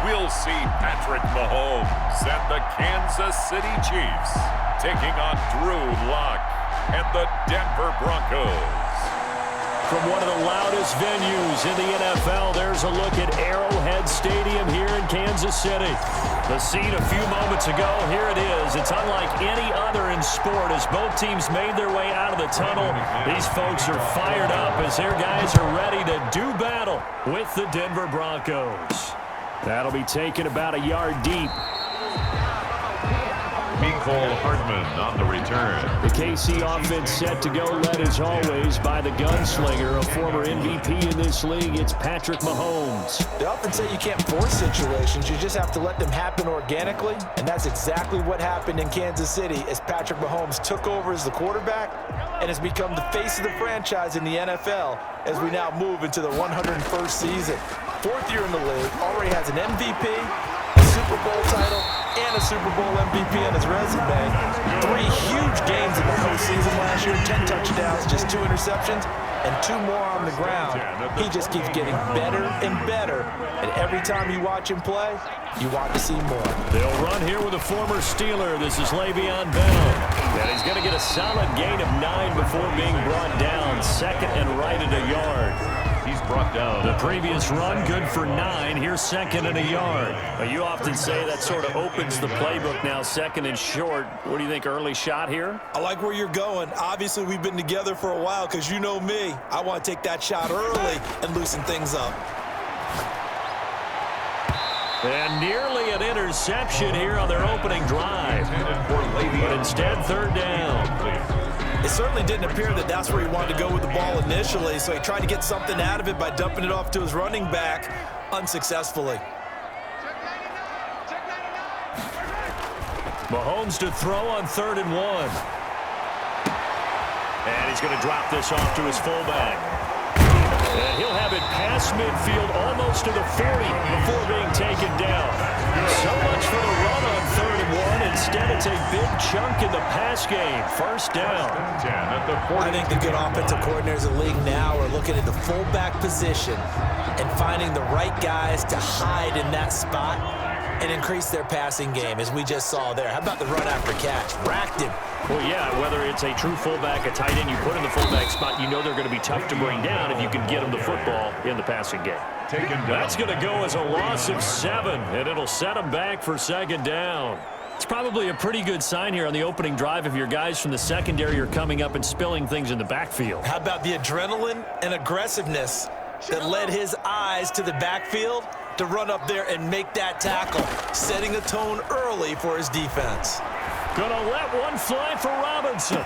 we'll see Patrick Mahomes and the Kansas City Chiefs taking on Drew Lock and the Denver Broncos. From one of the loudest venues in the NFL, there's a look at Arrowhead Stadium here in Kansas City. The scene a few moments ago, here it is. It's unlike any other in sport as both teams made their way out of the tunnel. These folks are fired up as their guys are ready to do battle with the Denver Broncos. That'll be taken about a yard deep. Mecole Hardman on the return. The KC offense set to go, led as always by the gunslinger, a former MVP in this league. It's Patrick Mahomes. They often say you can't force situations. You just have to let them happen organically, and that's exactly what happened in Kansas City as Patrick Mahomes took over as the quarterback and has become the face of the franchise in the NFL as we now move into the 101st season. Fourth year in the league, already has an MVP, a Super Bowl title, and a Super Bowl MVP on his resume. 3 huge games in the postseason last year, 10 touchdowns, just 2 interceptions, and 2 more on the ground. He just keeps getting better and better, and every time you watch him play, you want to see more. They'll run here with a former Steeler. This is Le'Veon Bell, and he's going to get a solid gain of 9 before being brought down, second and right at a yard. He's brought down. The previous run, good for 9. Here's second and a yard. You often say that sort of opens the playbook now, second and short. What do you think, early shot here? I like where you're going. Obviously, we've been together for a while because you know me. I want to take that shot early and loosen things up. And nearly an interception here on their opening drive. But instead, third down. It certainly didn't appear that that's where he wanted to go with the ball initially, so he tried to get something out of it by dumping it off to his running back unsuccessfully. Mahomes to throw on 3rd and 1. And he's going to drop this off to his fullback. And he'll have it past midfield almost to the 40 before being taken down. So much for the run on 3rd and 1. Instead, it's a big chunk in the pass game. First down. I think the good offensive coordinators in the league now are looking at the fullback position and finding the right guys to hide in that spot and increase their passing game, as we just saw there. How about the run after catch? Racked him. Well, yeah, whether it's a true fullback, a tight end, you put in the fullback spot, you know they're going to be tough to bring down if you can get them the football in the passing game. That's going to go as a loss of 7, and it'll set them back for second down. It's probably a pretty good sign here on the opening drive if your guys from the secondary are coming up and spilling things in the backfield. How about the adrenaline and aggressiveness that led his eyes to the backfield to run up there and make that tackle, setting a tone early for his defense. Gonna let one fly for Robinson.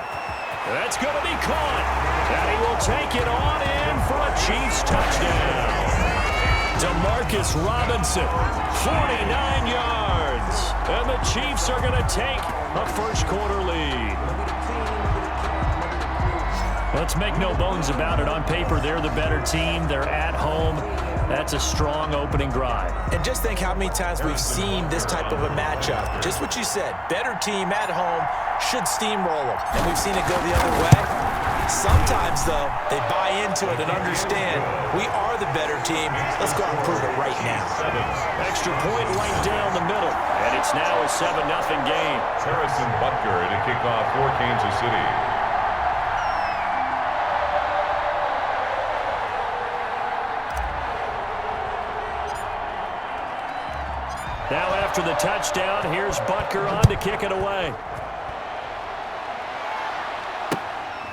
That's gonna be caught. And he will take it on in for a Chiefs touchdown. Demarcus Robinson, 49 yards. And the Chiefs are gonna take a first quarter lead. Let's make no bones about it. On paper, they're the better team. They're at home. That's a strong opening drive. And just think how many times we've seen this type of a matchup. Just what you said, better team at home should steamroll them. And we've seen it go the other way. Sometimes, though, they buy into it and understand we are the better team. Let's go out and prove it right now. Extra point right down the middle. And it's now a 7-0 game. Harrison Butker to kick off for Kansas City. Now after the touchdown, here's Butker on to kick it away.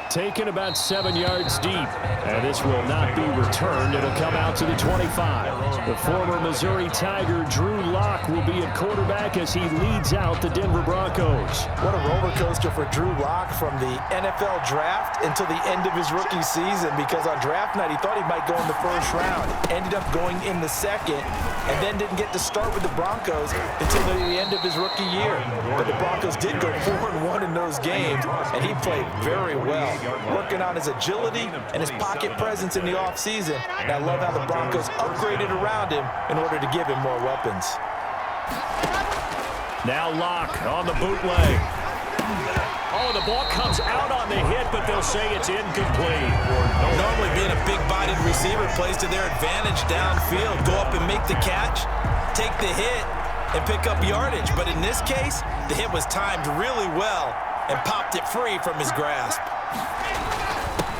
Taken about 7 yards deep. And this will not be returned. It'll come out to the 25. The former Missouri Tiger, Drew Lock, will be at quarterback as he leads out the Denver Broncos. What a roller coaster for Drew Lock from the NFL draft until the end of his rookie season, because on draft night he thought he might go in the first round. Ended up going in the second, and then didn't get to start with the Broncos until the end of his rookie year. But the Broncos did go 4-1 in those games, and he played very well, working on his agility and his pocket presence in the offseason. And I love how the Broncos upgraded around him in order to give him more weapons. Now Lock on the bootleg. Oh, the ball comes out on the hit, but they'll say it's incomplete. Normally being a big-bodied receiver plays to their advantage downfield. Go up and make the catch. take the hit and pick up yardage. But in this case, the hit was timed really well and popped it free from his grasp.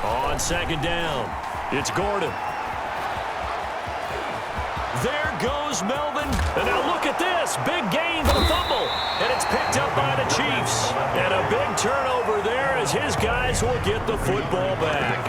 On second down, it's Gordon. There goes Melvin. And now look at this. Big gain for the fumble. And it's picked up by the Chiefs. And a big turnover there as his guys will get the football back.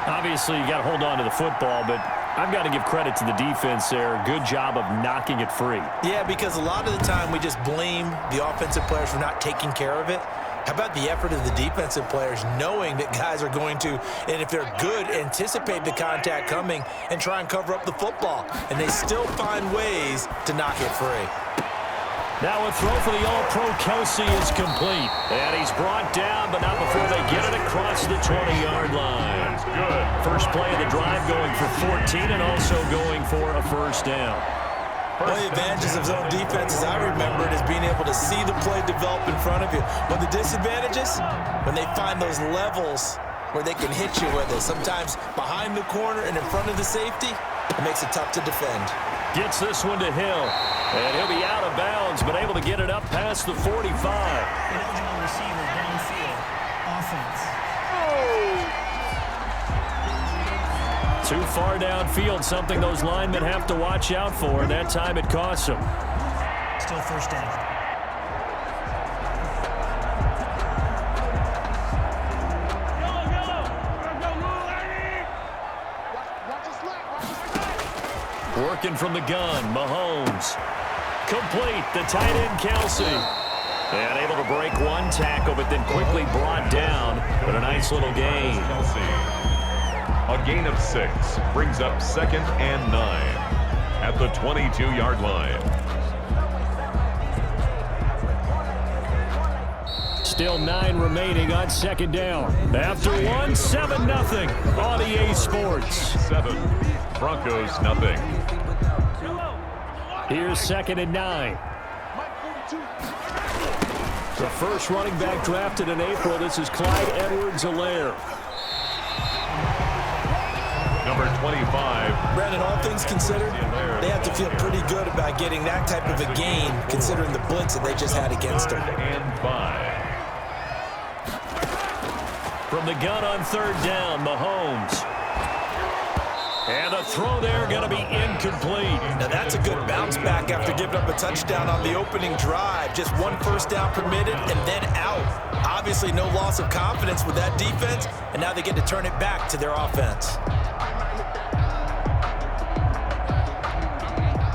Obviously, you got to hold on to the football, but I've got to give credit to the defense there. Good job of knocking it free. Yeah, because a lot of the time we just blame the offensive players for not taking care of it. How about the effort of the defensive players knowing that guys are going to, and if they're good, anticipate the contact coming and try and cover up the football. And they still find ways to knock it free. Now a throw for the All-Pro Kelsey is complete. And he's brought down, but not before they get it across the 20-yard line. That's good. First play of the drive going for 14 and also going for a first down. One of the advantages of zone defense, as I remember it, is being able to see the play develop in front of you. But the disadvantages, when they find those levels where they can hit you with it, sometimes behind the corner and in front of the safety, it makes it tough to defend. Gets this one to Hill, and he'll be out of bounds, but able to get it up past the 45. Eligible receiver downfield. Offense. Too far downfield, something those linemen have to watch out for, and that time it costs them. Still first down. Working from the gun, Mahomes. Complete, the tight end, Kelsey. And able to break one tackle, but then quickly brought down. But a nice little gain. A gain of 6 brings up 2nd and 9 at the 22-yard line. Still 9 remaining on second down. After one, 7-0 on EA Sports. 7, Broncos nothing. Here's 2nd and 9. The first running back drafted in April. This is Clyde Edwards-Helaire. Number 25. Brandon, all things considered, they have to feel pretty good about getting that type of a gain considering the blitz that they just had against them. 3rd and 5. From the gun on third down, Mahomes. And a throw there going to be incomplete. Now that's a good bounce back after giving up a touchdown on the opening drive. Just one first down permitted and then out. Obviously no loss of confidence with that defense, and now they get to turn it back to their offense.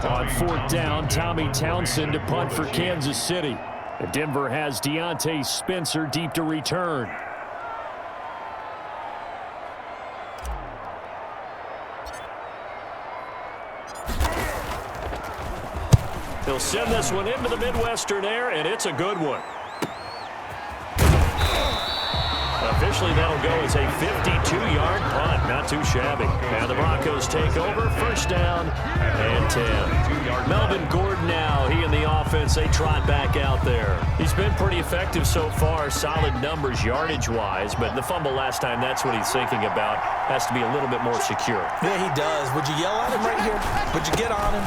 On fourth down, Tommy Townsend to punt for Kansas City. And Denver has Deontay Spencer deep to return. He'll send this one into the Midwestern air, and it's a good one. Officially, that'll go as a 52-yard punt. Not too shabby. Now the Broncos take over. First down and 10. Melvin Gordon now. He and the offense, they trot back out there. He's been pretty effective so far. Solid numbers yardage-wise. But the fumble last time, that's what he's thinking about. Has to be a little bit more secure. Yeah, he does. Would you yell at him right here? Would you get on him?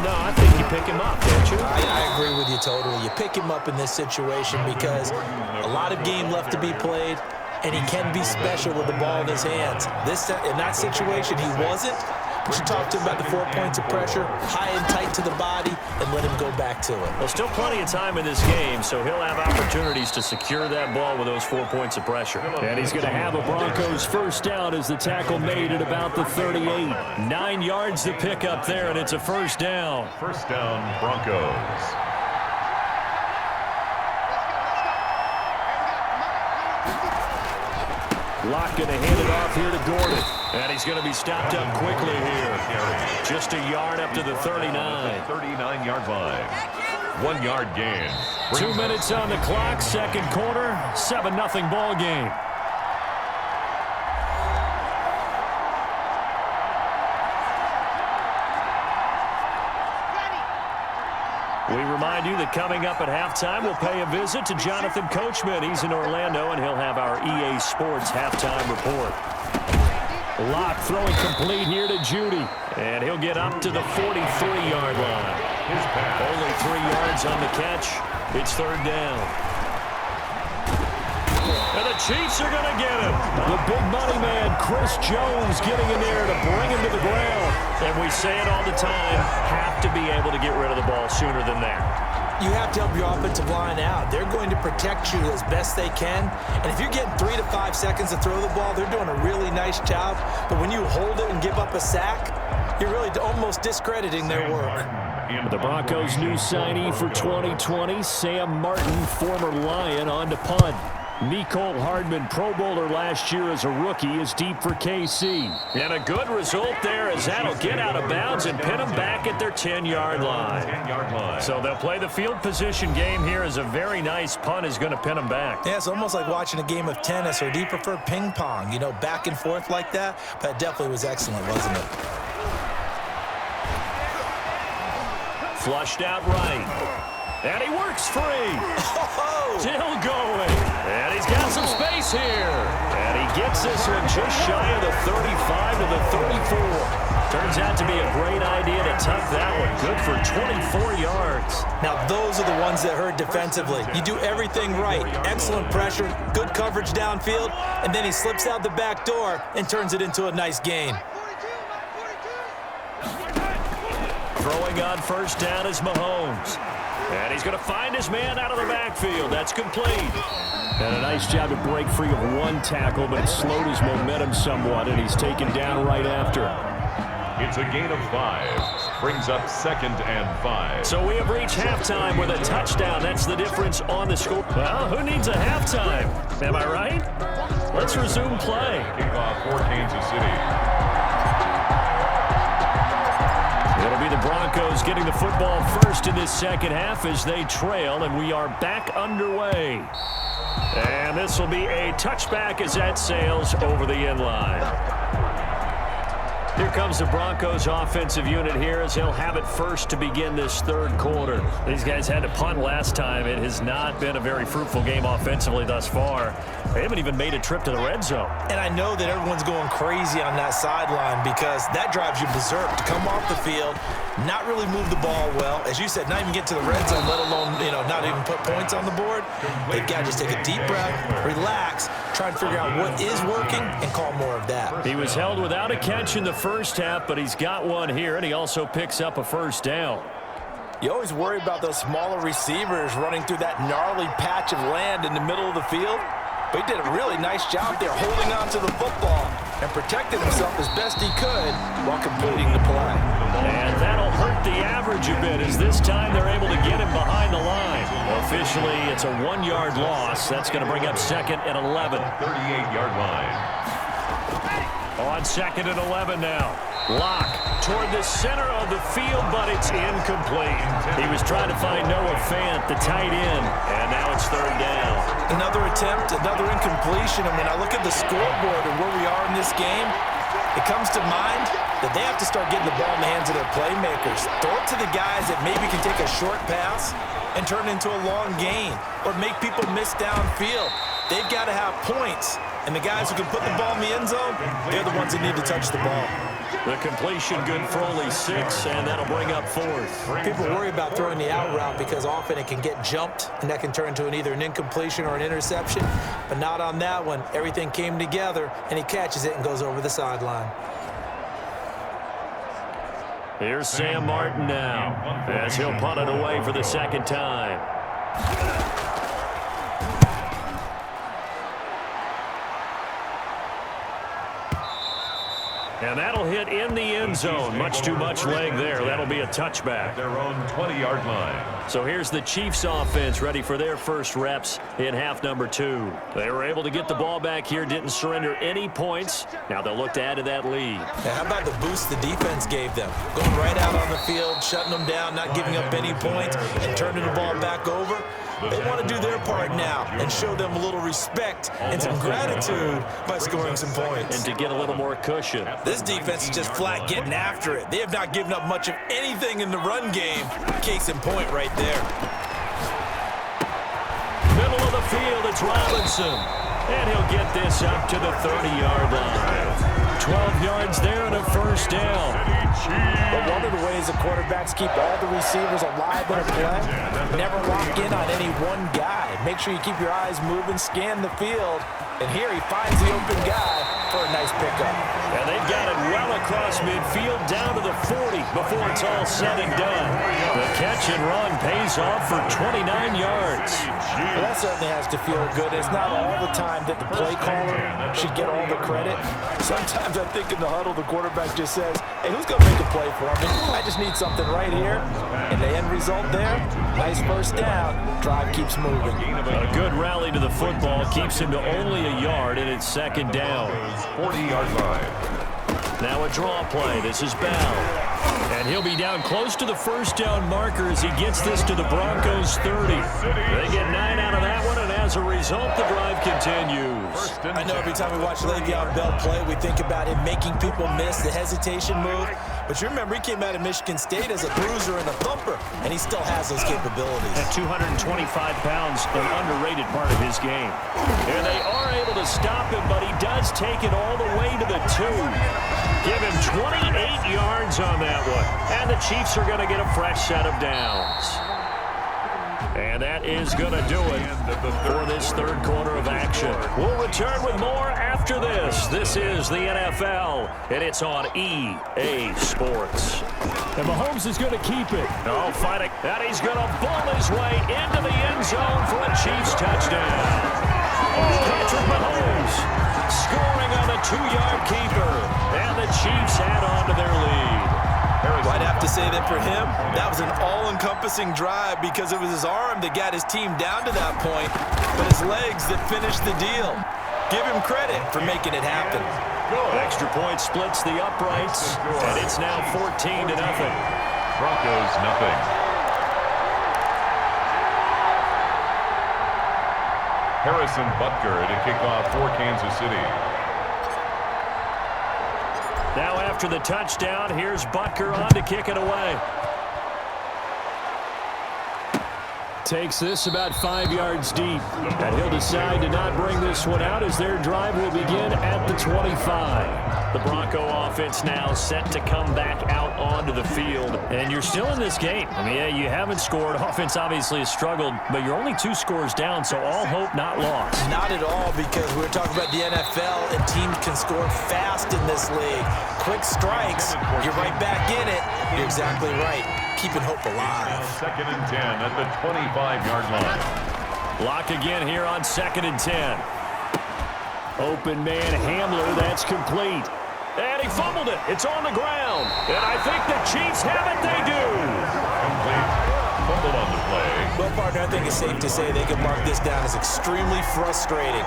No, I think you pick him up, don't you? I agree with you totally. You pick him up in this situation because a lot of game left to be played, and he can be special with the ball in his hands. In that situation, he wasn't. But you talked to him about the 4 points of pressure, high and tight to the body, and let him go back to it. Well, still plenty of time in this game, so he'll have opportunities to secure that ball with those 4 points of pressure. And he's going to have a Broncos first down as the tackle made at about the 38. 9 yards to pick up there, and it's a first down. First down, Broncos. Locke going to hand it off here to Gordon. And he's going to be stopped up quickly here. Just a yard up to the 39. 39-yard line. 1 yard gain. 2 minutes on the clock, second quarter, 7-0 ball game. We remind you that coming up at halftime, we'll pay a visit to Jonathan Coachman. He's in Orlando, and he'll have our EA Sports halftime report. Locke throwing complete here to Judy. And he'll get up to the 43-yard line. Only 3 yards on the catch. It's third down. And the Chiefs are going to get him. The big money man, Chris Jones, getting in there to bring him to the ground. And we say it all the time, have to be able to get rid of the ball sooner than that. You have to help your offensive line out. They're going to protect you as best they can. And if you're getting 3 to 5 seconds to throw the ball, they're doing a really nice job. But when you hold it and give up a sack, you're really almost discrediting their work. The Broncos' new signee for 2020, Sam Martin, former Lion, on to punt. Nicole Hardman, Pro Bowler last year as a rookie, is deep for KC. And a good result there as that'll get out of bounds and pin them back at their 10-yard line. So they'll play the field position game here as a very nice punt is going to pin them back. Yeah, it's almost like watching a game of tennis, or do you prefer ping pong? You know, back and forth like that? But it definitely was excellent, wasn't it? Flushed out right. And he works free. Still going. And he's got some space here. And he gets this one just shy of the 35 to the 34. Turns out to be a great idea to tuck that one. Good for 24 yards. Now, those are the ones that hurt defensively. You do everything right. Excellent pressure, good coverage downfield, and then he slips out the back door and turns it into a nice gain. Throwing on first down is Mahomes. And he's going to find his man out of the backfield. That's complete. And a nice job to break free of one tackle, but it slowed his momentum somewhat, and he's taken down right after. It's a gain of 5. Brings up 2nd and 5. So we have reached halftime with a touchdown. That's the difference on the score. Well, who needs a halftime? Am I right? Let's resume play. Kickoff for Kansas City. It'll be the Broncos getting the football first in this second half as they trail, and we are back underway. And this will be a touchback as that sails over the end line. Here comes the Broncos offensive unit here as they'll have it first to begin this third quarter. These guys had to punt last time. It has not been a very fruitful game offensively thus far. They haven't even made a trip to the red zone. And I know that everyone's going crazy on that sideline because that drives you berserk to come off the field, not really move the ball well. As you said, not even get to the red zone, let alone, not even put points on the board. They've got to just take a deep breath, relax, try and figure out what is working and call more of that. He was held without a catch in the first half, but he's got one here, and he also picks up a first down. You always worry about those smaller receivers running through that gnarly patch of land in the middle of the field. But he did a really nice job there holding on to the football and protecting himself as best he could while completing the play. And that'll hurt the average a bit as this time they're able to get him behind the line. Officially, it's a 1-yard loss. That's going to bring up 2nd and 11. 38-yard line. On 2nd and 11 now. Locke toward the center of the field, but it's incomplete. He was trying to find Noah Fant, the tight end, and now it's third down. Another attempt, another incompletion, and when I look at the scoreboard and where we are in this game, it comes to mind that they have to start getting the ball in the hands of their playmakers. Throw it to the guys that maybe can take a short pass and turn it into a long gain or make people miss downfield. They've got to have points, and the guys who can put the ball in the end zone, they're the ones that need to touch the ball. The completion good for only 6, and that'll bring up 4th. People worry about throwing the out route because often it can get jumped, and that can turn into either an incompletion or an interception. But not on that one. Everything came together, and he catches it and goes over the sideline. Here's Sam Martin now as he'll punt it away for the second time. And that'll hit in the end zone. Much too much leg there. That'll be a touchback. Their own 20-yard line. So here's the Chiefs offense ready for their first reps in half number 2. They were able to get the ball back here, didn't surrender any points. Now they'll look to add to that lead. Now, how about the boost the defense gave them? Going right out on the field, shutting them down, not giving up any points, and turning the ball back over. They want to do their part now and show them a little respect and some gratitude by scoring some points. And to get a little more cushion. This defense is just flat getting after it. They have not given up much of anything in the run game. Case in point right there. Middle of the field, it's Robinson. And he'll get this up to the 30-yard line. 12 yards there and a first down. But one of the ways the quarterbacks keep all the receivers alive in a play, never lock in on any one guy. Make sure you keep your eyes moving, scan the field, and here he finds the open guy for a nice pickup. And they've got it well across midfield down to the 40 before it's all said and done. The catch and run pays off for 29 yards. Well, that certainly has to feel good. It's not all the time that the play caller should get all the credit. Sometimes I think in the huddle, the quarterback just says, hey, who's going to make a play for me? I just need something right here. And the end result there, nice first down. Drive keeps moving. A good rally to the football keeps him to only a yard, and it's second down. 40-yard line. Now a draw play. This is Bell. And he'll be down close to the first down marker as he gets this to the Broncos 30. They get 9 out of that one, and as a result, the drive continues. I know every time we watch Le'Veon Bell play, we think about him making people miss the hesitation move. But you remember, he came out of Michigan State as a bruiser and a thumper, and he still has those capabilities. At 225 pounds, an underrated part of his game. And they are able to stop him, but he does take it all the way to the 2. Give him 28 yards on that one. And the Chiefs are going to get a fresh set of downs. And that is going to do it for this third quarter of action. We'll return with more after this. This is the NFL, and it's on EA Sports. And Mahomes is going to keep it. Oh, fighting. And he's going to bull his way into the end zone for a Chiefs touchdown. Patrick Mahomes scoring on the 2-yard keeper. And the Chiefs add on to their lead. Well, I'd have to say that for him, that was an all-encompassing drive because it was his arm that got his team down to that point, but his legs that finished the deal. Give him credit for making it happen. Extra point splits the uprights, and it's now 14-0. Broncos, nothing. Harrison Butker to kick off for Kansas City. Now after the touchdown, here's Butker on to kick it away. Takes this about 5 yards deep. And he'll decide to not bring this one out as their drive will begin at the 25. The Bronco offense now set to come back out onto the field. And you're still in this game. I mean, yeah, you haven't scored. Offense obviously has struggled, but you're only 2 scores down, so all hope not lost. Not at all, because we were talking about the NFL, and teams can score fast in this league. Quick strikes, you're right back in it. You're exactly right. Keeping hope alive. Second and 10 at the 25-yard line. Lock again here on 2nd and 10. Open man Hamler, that's complete. And he fumbled it. It's on the ground. And I think the Chiefs have it. They do. Complete. Fumble on the play. Well, partner, I think it's safe to say they can mark this down as extremely frustrating.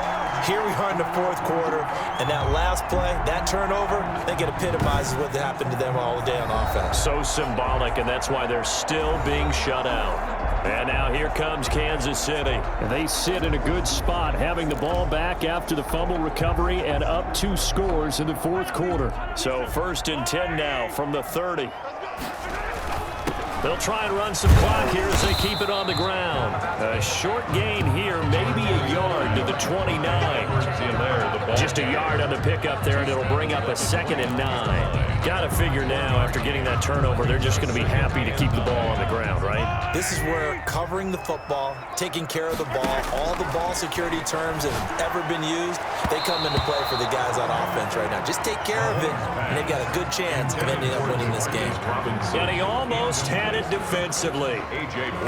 Here we are in the fourth quarter, and that last play, that turnover, I think it epitomizes what happened to them all day on offense. So symbolic, and that's why they're still being shut out. And now here comes Kansas City. And they sit in a good spot, having the ball back after the fumble recovery and up 2 scores in the fourth quarter. So 1st and 10 now from the 30. They'll try and run some clock here as they keep it on the ground. A short gain here, maybe a yard to the 29. Just a yard on the pickup there, and it'll bring up a 2nd and 9. Got to figure now, after getting that turnover, they're just going to be happy to keep the ball on the ground, right? This is where covering the football, taking care of the ball, all the ball security terms that have ever been used, they come into play for the guys on offense right now. Just take care of it, and they've got a good chance of ending up winning this game. And he almost had it defensively.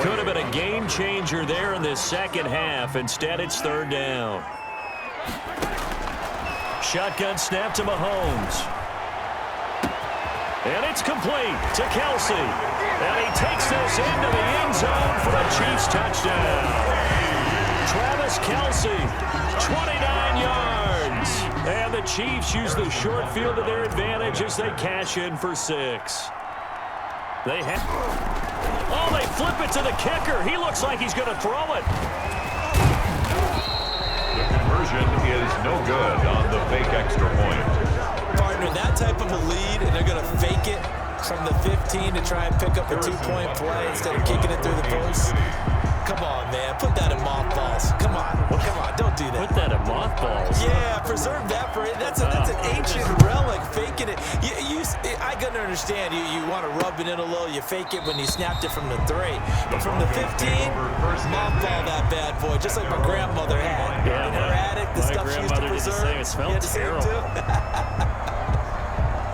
Could have been a game changer there in this second half. Instead, it's 3rd down. Shotgun snap to Mahomes. And it's complete to Kelsey. And he takes this into the end zone for a Chiefs touchdown. Travis Kelsey, 29 yards. And the Chiefs use the short field to their advantage as they cash in for 6. They flip it to the kicker. He looks like he's going to throw it. The conversion is no good on the fake extra point. Partner, that type of a lead, and they're going to fake it from the 15 to try and pick up a 2-point play instead of kicking it through the post. come on, man. Put that in mothballs. Come on, don't do that. Put that in mothballs? Yeah, preserve that for it. That's an ancient relic, faking it. I can understand you want to rub it in a little. You fake it when you snapped it from the 3. But from the 15, mothball that bad boy, just like my grandmother had. Yeah, in her attic, the stuff she used to preserve. It smelled terrible.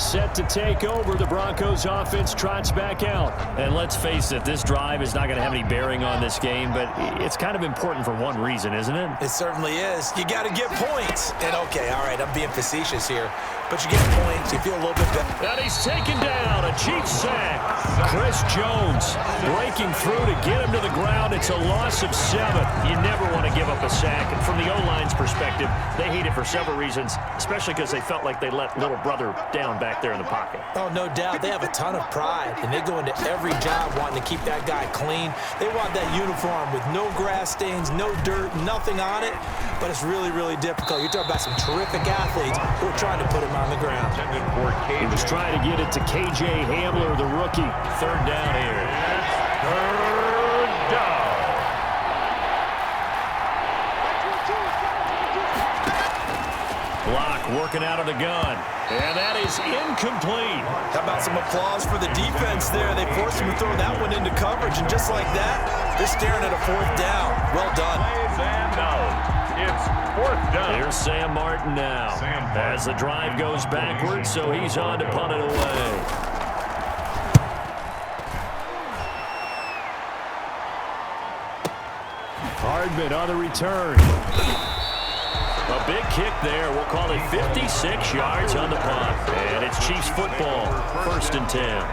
Set to take over, the Broncos offense trots back out. And let's face it, this drive is not going to have any bearing on this game, but it's kind of important for one reason, isn't it? It certainly is. You got to get points. And okay, all right, I'm being facetious here, but you get points, you feel a little bit better. And he's taken down, a Chiefs sack. Chris Jones breaking through to get him to the ground. It's a loss of 7. You never want to give up a sack. And from the O-line's perspective, they hate it for several reasons, especially because they felt like they let little brother down back there in the pocket. Oh, no doubt. They have a ton of pride, and they go into every job wanting to keep that guy clean. They want that uniform with no grass stains, no dirt, nothing on it, but it's really, really difficult. You're talking about some terrific athletes who are trying to put him on the ground. He was trying to get it to K.J. Hamler, the rookie. 3rd down here. 3rd down. Block working out of the gun. And that is incomplete. How about some applause for the defense there? They forced him to throw that one into coverage, and just like that, they're staring at a 4th down. Well done. And now it's 4th down. Here's Sam Martin now. As the drive goes backwards, so he's on to punt it away. Hardman on the return. A big kick there. We'll call it 56 yards on the punt. And it's Chiefs football. 1st and 10.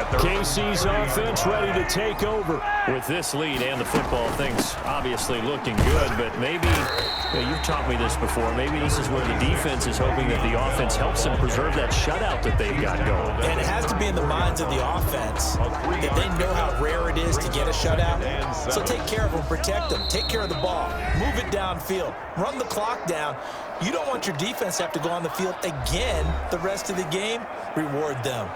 KC's offense ready to take over. With this lead and the football, things obviously looking good, but maybe, you've taught me this before, maybe this is where the defense is hoping that the offense helps them preserve that shutout that they've got going. And it has to be in the minds of the offense that they know how rare it is to get a shutout. So take care of them, protect them, take care of the ball, move it downfield, run the clock down. You don't want your defense to have to go on the field again the rest of the game. Reward them.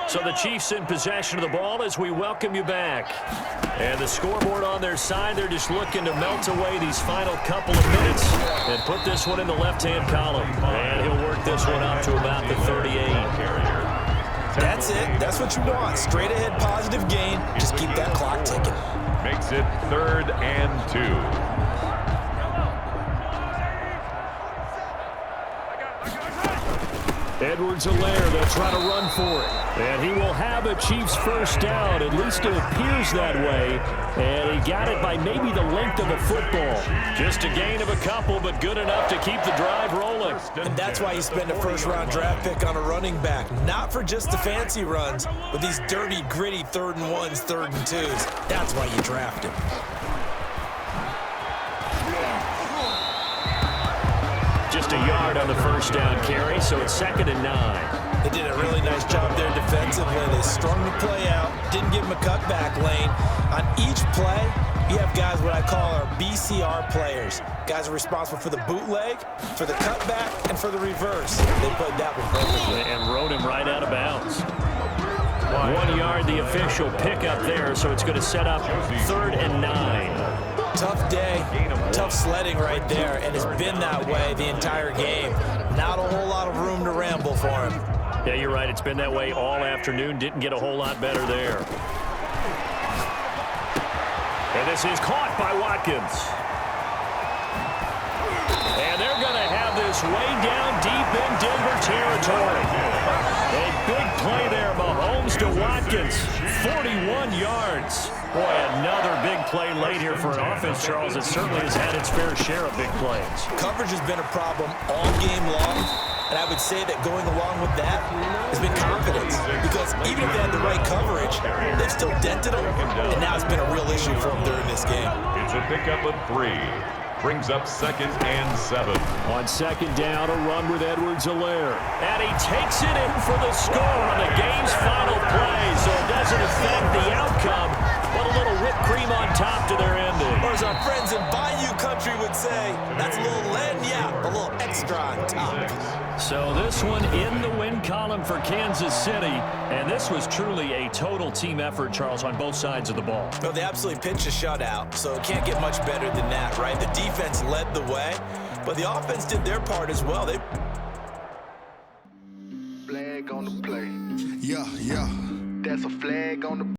So the Chiefs in possession of the ball as we welcome you back. And the scoreboard on their side, they're just looking to melt away these final couple of minutes and put this one in the left-hand column. And he'll work this one up to about the 38. That's it. That's what you want. Straight ahead positive gain. Just keep that clock ticking. Makes it 3rd and 2. Edwards-Helaire, they'll try to run for it. And he will have a Chiefs 1st down. At least it appears that way. And he got it by maybe the length of a football. Just a gain of a couple, but good enough to keep the drive rolling. And that's why you spend a 1st-round draft pick on a running back. Not for just the fancy runs, but these dirty, gritty 3rd and 1s, 3rd and 2s. That's why you draft him. Just a yard on the 1st down carry, so it's 2nd and 9. They did a really nice job there defensively. They strung the play out, didn't give him a cutback lane. On each play, you have guys what I call our BCR players. Guys are responsible for the bootleg, for the cutback, and for the reverse. They played that one perfectly. And rode him right out of bounds. 1 yard, the official pickup there, so it's going to set up 3rd and 9. Tough day, tough sledding right there, and it's been that way the entire game. Not a whole lot of room to ramble for him. Yeah, you're right. It's been that way all afternoon. Didn't get a whole lot better there. And this is caught by Watkins. And they're going to have this way down deep in Denver territory. A big play there, Mahomes to Watkins. 41 yards. Boy, another big play late here for an offense, Charles, that certainly has had its fair share of big plays. Coverage has been a problem all game long, and I would say that going along with that has been confidence, because even if they had the right coverage, they've still dented them, and now it's been a real issue for them during this game. It's a pickup of 3. Brings up 2nd and 7. On 2nd down, a run with Edwards-Helaire. And he takes it in for the score on the game's final play, so it doesn't affect the outcome, but a little whipped cream on top to their ending. Or as our friends in Bayou Country would say, that's a little lagniappe, a little extra on top. So this one in the win column for Kansas City, and this was truly a total team effort, Charles, on both sides of the ball. Well, they absolutely pitched a shutout, so it can't get much better than that, right? The defense led the way, but the offense did their part as well. Flag on the play. Yeah. That's a flag on the